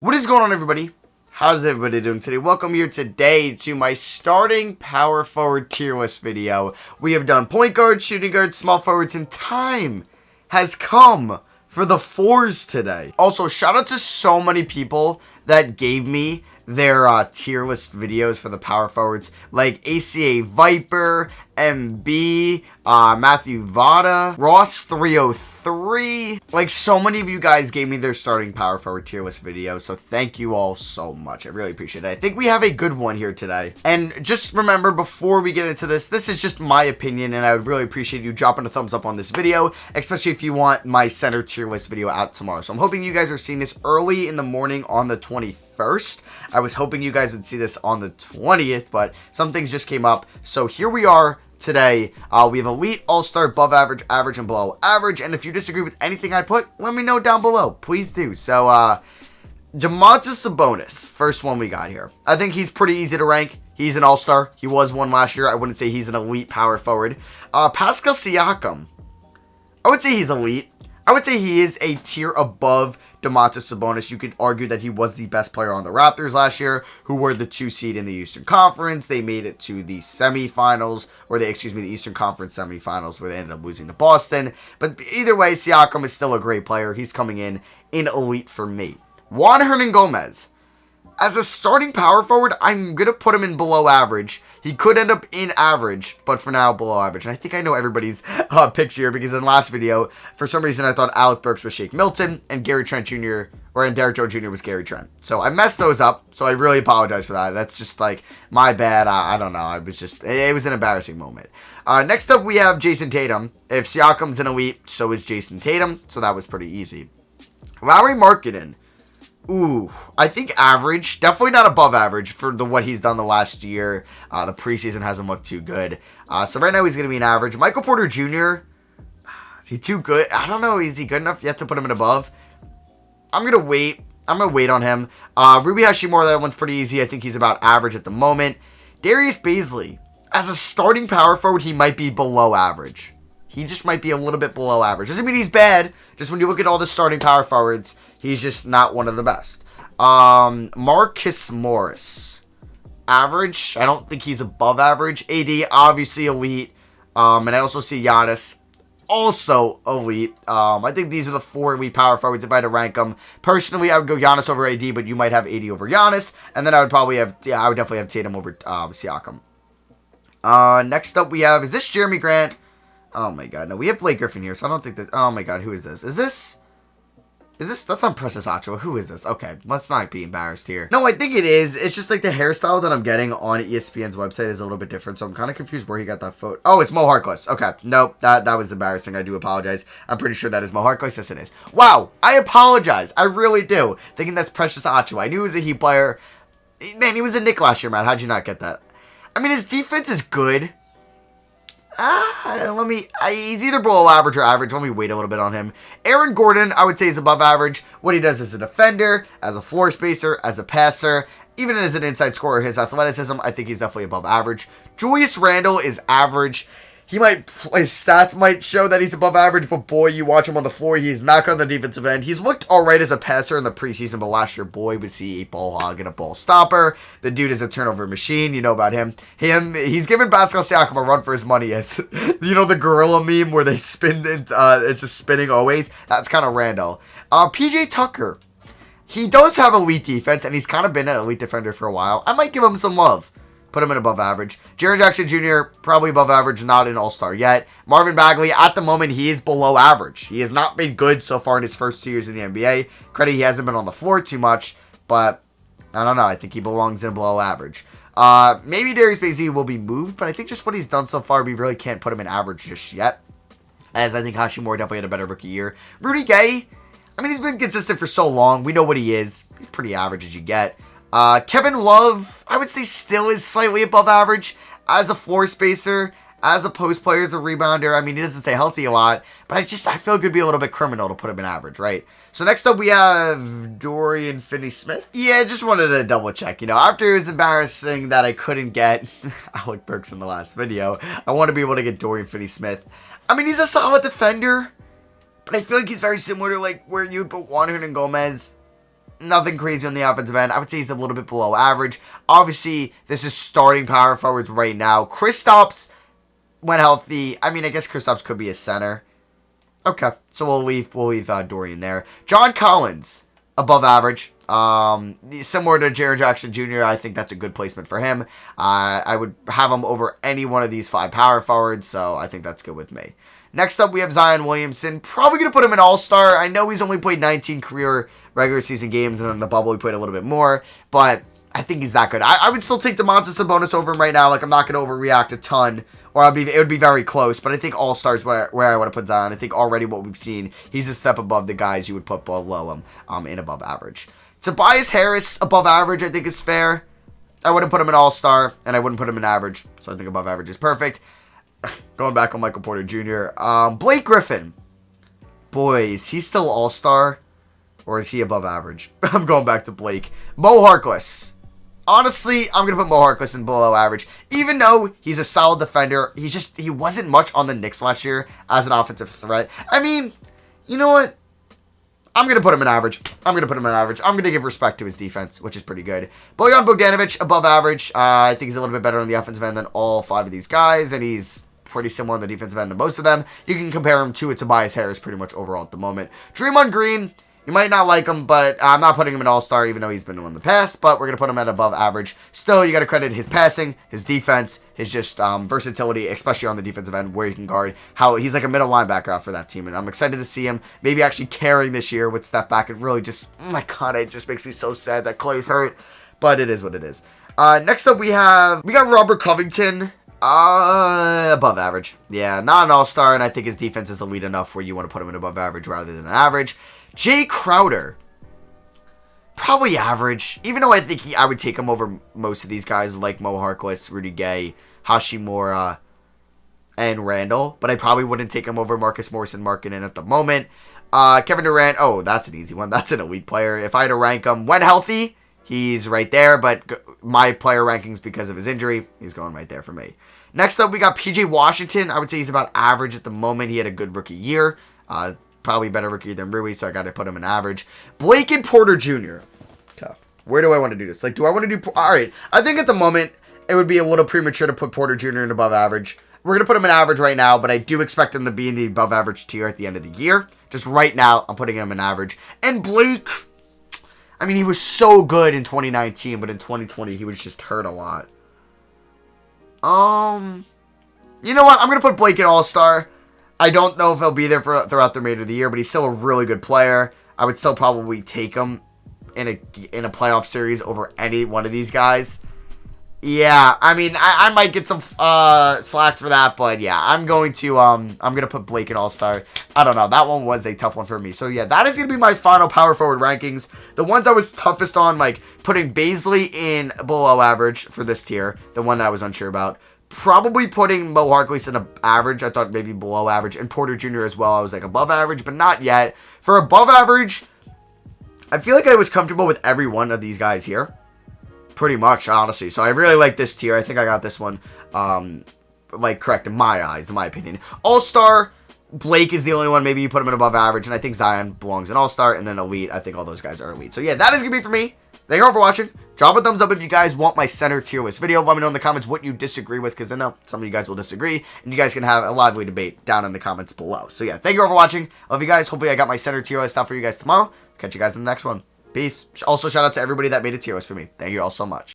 What is going on, everybody? How's everybody doing today? Welcome here today to my starting power forward tier list video. We have done point guard, shooting guard, small forwards, and time has come for the fours today. Also, shout out to so many people that gave me their tier list videos for the power forwards, like ACA Viper, MB, Matthew Vada, Ross 303. Like, so many of you guys gave me their starting power forward tier list videos, so thank you all so much. I really appreciate it. I think we have a good one here today. And just remember, before we get into this is just my opinion, and I would really appreciate you dropping a thumbs up on this video, especially if you want my center tier list video out tomorrow. So I'm hoping you guys are seeing this early in the morning on the 21st. I was hoping you guys would see this on the 20th, but some things just came up. So here we are today. We have elite, all-star, above average, average, and below average. And if you disagree with anything I put, let me know down below. Please do. So, Domantas Sabonis, first one we got here. I think he's pretty easy to rank. He's an all-star. He was one last year. I wouldn't say he's an elite power forward. Pascal Siakam, I would say he's elite. I would say he is a tier above Domantas Sabonis. You could argue that he was the best player on the Raptors last year, who were the 2 seed in the Eastern Conference. They made it to the semifinals, the Eastern Conference semifinals, where they ended up losing to Boston. But either way, Siakam is still a great player. He's coming in elite for me. Juan Hernangomez. As a starting power forward, I'm going to put him in below average. He could end up in average, but for now, below average. And I think I know everybody's picks here, because in the last video, for some reason, I thought Alec Burks was Shake Milton, and Gary Trent Jr., and Derrick Jones Jr. was Gary Trent. So I messed those up, so I really apologize for that. That's just, like, my bad. I don't know. It was an embarrassing moment. Next up, we have Jason Tatum. If Siakam's an elite, so is Jason Tatum, so that was pretty easy. Lauri Markkanen. Ooh, I think average. Definitely not above average for what he's done the last year. The preseason hasn't looked too good. So right now he's going to be an average. Michael Porter Jr., is he too good? I don't know. Is he good enough yet to put him in above? I'm going to wait. I'm going to wait on him. Ruby Hashimura, that one's pretty easy. I think he's about average at the moment. Darius Bazley. As a starting power forward, he might be below average. He just might be a little bit below average. Doesn't mean he's bad. Just when you look at all the starting power forwards, he's just not one of the best. Marcus Morris. Average. I don't think he's above average. AD, obviously elite. And I also see Giannis, also elite. I think these are the 4 elite power forwards if I had to rank them. Personally, I would go Giannis over AD, but you might have AD over Giannis. And then I would definitely have Tatum over Siakam. Next up we have, is this Jeremy Grant? Oh my god, no, we have Blake Griffin here, so I don't think that, oh my god, who is this? Is this, that's not Precious Achiuwa. Who is this? Okay, let's not be embarrassed here. No, I think it is. It's just like the hairstyle that I'm getting on ESPN's website is a little bit different, so I'm kind of confused where he got that photo. Oh, it's Mo Harkless. Okay, nope, that was embarrassing. I do apologize. I'm pretty sure that is Mo Harkless. Yes, it is. Wow, I apologize. I really do. Thinking that's Precious Achiuwa. I knew he was a Heat player. Man, he was a Knick last year, man. How'd you not get that? I mean, his defense is good. He's either below average or average. Let me wait a little bit on him. Aaron Gordon, I would say, is above average. What he does as a defender, as a floor spacer, as a passer, even as an inside scorer, his athleticism, I think he's definitely above average. Julius Randle is average. His stats might show that he's above average, but boy, you watch him on the floor, he's not good on the defensive end. He's looked alright as a passer in the preseason, but last year, boy, was he a ball hog and a ball stopper. The dude is a turnover machine. You know about him. He's given Pascal Siakam a run for his money as, the gorilla meme where they spin, it's just spinning always. That's kind of Randall. PJ Tucker. He does have elite defense, and he's kind of been an elite defender for a while. I might give him some love. Put him in above average. Jaren Jackson Jr., probably above average, not an all-star yet. Marvin Bagley, at the moment, he is below average. He has not been good so far in his first 2 years in the NBA. Credit, he hasn't been on the floor too much, but I don't know. I think he belongs in below average. Maybe Darius Bazley will be moved, but I think just what he's done so far, we really can't put him in average just yet, as I think Hashimura definitely had a better rookie year. Rudy Gay, I mean, he's been consistent for so long. We know what he is. He's pretty average as you get. Kevin Love, I would say still is slightly above average as a floor spacer, as a post player, as a rebounder. I mean, he doesn't stay healthy a lot, but I feel it could be a little bit criminal to put him in average, right? So next up we have Dorian Finney-Smith. Yeah, just wanted to double check, after it was embarrassing that I couldn't get Alec Burks in the last video, I want to be able to get Dorian Finney-Smith. I mean, he's a solid defender, but I feel like he's very similar to, where you put Juan Hernangomez. Nothing crazy on the offensive end. I would say he's a little bit below average. Obviously, this is starting power forwards right now. Kristaps, when healthy, I mean, I guess Kristaps could be a center. Okay, so we'll leave Dorian there. John Collins, above average. Similar to Jaren Jackson Jr., I think that's a good placement for him. I would have him over any one of these 5 power forwards, so I think that's good with me. Next up, we have Zion Williamson. Probably going to put him in All-Star. I know he's only played 19 career regular season games, and in the bubble he played a little bit more, but I think he's that good. I would still take Domantas Sabonis over him right now. Like, I'm not going to overreact a ton, or it would be very close, but I think All-Star is where I want to put Zion. I think already what we've seen, he's a step above the guys you would put below him in above average. Tobias Harris, above average, I think is fair. I wouldn't put him in All-Star, and I wouldn't put him in average, so I think above average is perfect. Going back on Michael Porter Jr. Blake Griffin. Boy, is he still All-Star? Or is he above average? I'm going back to Blake. Mo Harkless. Honestly, I'm going to put Mo Harkless in below average. Even though he's a solid defender, he wasn't much on the Knicks last year as an offensive threat. I mean, you know what? I'm going to put him in average. I'm going to give respect to his defense, which is pretty good. Bojan Bogdanovic, above average. I think he's a little bit better on the offensive end than all 5 of these guys, and he's pretty similar on the defensive end to most of them. You can compare him to Tobias Harris pretty much overall at the moment. Draymond Green, you might not like him, but I'm not putting him in All-Star, even though he's been one in the past, but we're going to put him at above average. Still, you got to credit his passing, his defense, his just versatility, especially on the defensive end, where he can guard, how he's like a middle linebacker for that team, and I'm excited to see him maybe actually carrying this year with step back. It really just, oh my God, it just makes me so sad that Clay's hurt, but it is what it is. Next up, we got Robert Covington. Above average. Yeah, not an All-Star, and I think his defense is elite enough where you want to put him in above average rather than an average. Jay Crowder. Probably average, even though I think I would take him over most of these guys like Mo Harkless, Rudy Gay, Hashimura, and Randall, but I probably wouldn't take him over Marcus Morris and Markkanen at the moment. Kevin Durant, oh, that's an easy one. That's an elite player. If I had to rank him when healthy, he's right there, but my player rankings because of his injury, he's going right there for me. Next up, we got PJ Washington. I would say he's about average at the moment. He had a good rookie year. Probably better rookie than Rui, so I got to put him in average. Blake and Porter Jr. Okay. Where do I want to do this? Like, do I want to do... All right. I think at the moment, it would be a little premature to put Porter Jr. in above average. We're going to put him in average right now, but I do expect him to be in the above average tier at the end of the year. Just right now, I'm putting him in average. And Blake... I mean, he was so good in 2019, but in 2020, he was just hurt a lot. You know what? I'm going to put Blake in All-Star. I don't know if he'll be there throughout the remainder of the year, but he's still a really good player. I would still probably take him in a playoff series over any one of these guys. Yeah, I mean, I might get some slack for that, but yeah, I'm gonna put Blake in All-Star. I don't know, that one was a tough one for me. So yeah, that is gonna be my final power forward rankings. The ones I was toughest on, like putting Baisley in below average for this tier, the one that I was unsure about. Probably putting Mo Harkless in a average. I thought maybe below average, and Porter Jr. as well. I was like above average, but not yet. For above average, I feel like I was comfortable with every one of these guys here. Pretty much, honestly. So I really like this tier. I think I got this one, like, correct in my eyes, in my opinion. All-Star, Blake is the only one. Maybe you put him in above average, and I think Zion belongs in All-Star, and then Elite. I think all those guys are Elite. So yeah, that is going to be for me. Thank you all for watching. Drop a thumbs up if you guys want my center tier list video. Let me know in the comments what you disagree with, because I know some of you guys will disagree, and you guys can have a lively debate down in the comments below. So yeah, thank you all for watching. Love you guys. Hopefully I got my center tier list out for you guys tomorrow. Catch you guys in the next one. Peace. Also, shout out to everybody that made a tier list for me. Thank you all so much.